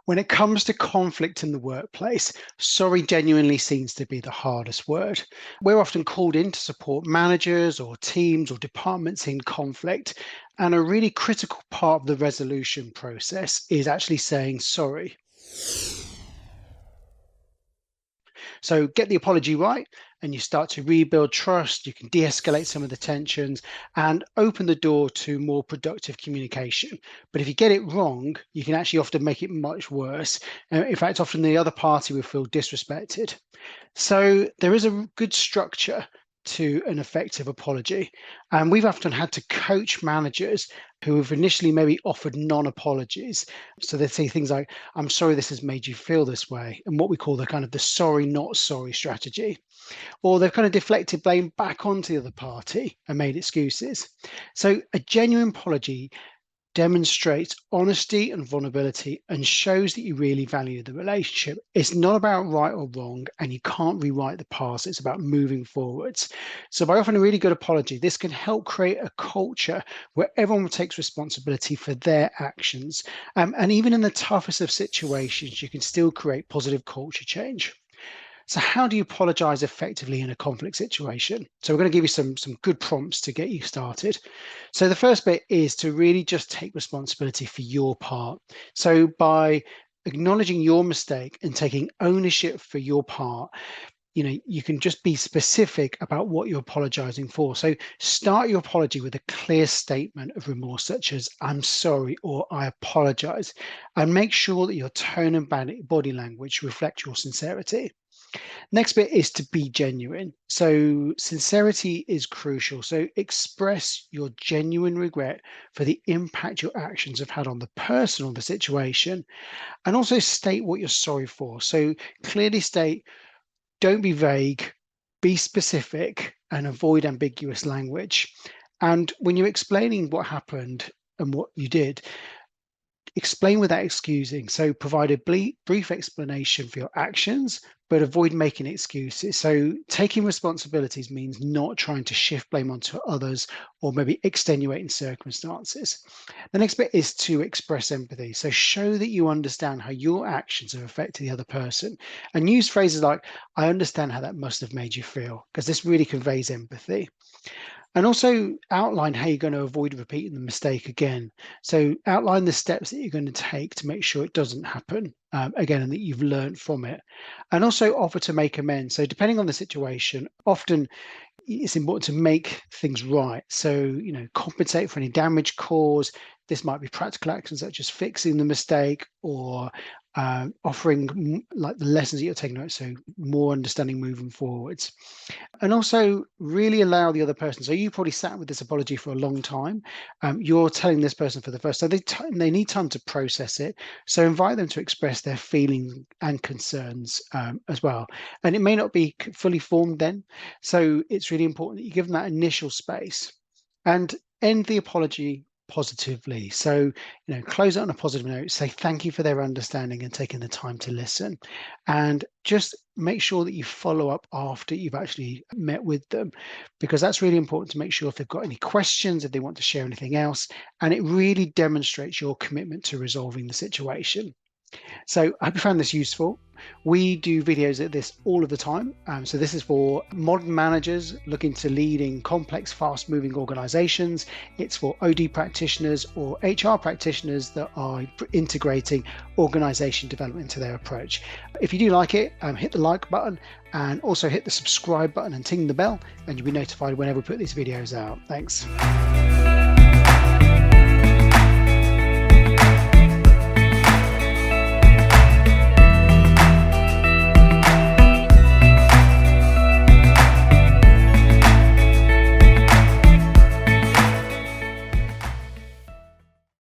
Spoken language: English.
When it comes to conflict in the workplace, sorry genuinely seems to be the hardest word. We're often called in to support managers or teams or departments in conflict, and a really critical part of the resolution process is actually saying sorry. So get the apology right, and you start to rebuild trust. You can de-escalate some of the tensions and open the door to more productive communication. But if you get it wrong, you can actually often make it much worse. In fact, often the other party will feel disrespected. So there is a good structure to an effective apology. And we've often had to coach managers who have initially maybe offered non-apologies. So they say things like, I'm sorry this has made you feel this way, and what we call the kind of the sorry, not sorry strategy. Or they've kind of deflected blame back onto the other party and made excuses. So a genuine apology demonstrates honesty and vulnerability and shows that you really value the relationship. It's not about right or wrong, and you can't rewrite the past. It's about moving forwards. So by offering a really good apology, this can help create a culture where everyone takes responsibility for their actions. And even in the toughest of situations, you can still create positive culture change. So how do you apologize effectively in a conflict situation? So we're going to give you some good prompts to get you started. So the first bit is to really just take responsibility for your part. So by acknowledging your mistake and taking ownership for your part, you can just be specific about what you're apologizing for. So start your apology with a clear statement of remorse, such as I'm sorry or I apologize, and make sure that your tone and body language reflect your sincerity. Next bit is to be genuine. So sincerity is crucial. So express your genuine regret for the impact your actions have had on the person or the situation, and also state what you're sorry for. So clearly state, don't be vague, be specific, and avoid ambiguous language. And when you're explaining what happened and what you did, explain without excusing. So provide a brief explanation for your actions, but avoid making excuses. So taking responsibilities means not trying to shift blame onto others or maybe extenuating circumstances. The next bit is to express empathy. So show that you understand how your actions have affected the other person, and use phrases like, I understand how that must have made you feel, because this really conveys empathy. And also outline how you're going to avoid repeating the mistake again. So outline the steps that you're going to take to make sure it doesn't happen again, and that you've learned from it. And also offer to make amends. So depending on the situation, often it's important to make things right. So, compensate for any damage caused. This might be practical actions such as fixing the mistake or offering like the lessons that you're taking out, so more understanding moving forwards. And also really allow the other person. So you probably sat with this apology for a long time. You're telling this person for the first time. They need time to process it. So invite them to express their feelings and concerns as well. And it may not be fully formed then. So it's really important that you give them that initial space and end the apology positively. So, close it on a positive note, say thank you for their understanding and taking the time to listen. And just make sure that you follow up after you've actually met with them, because that's really important to make sure if they've got any questions, if they want to share anything else, and it really demonstrates your commitment to resolving the situation. So I hope you found this useful. We do videos at this all of the time. So this is for modern managers looking to lead in complex, fast-moving organizations. It's for OD practitioners or HR practitioners that are integrating organization development into their approach. If you do like it, hit the like button and also hit the subscribe button and ting the bell, and you'll be notified whenever we put these videos out. Thanks.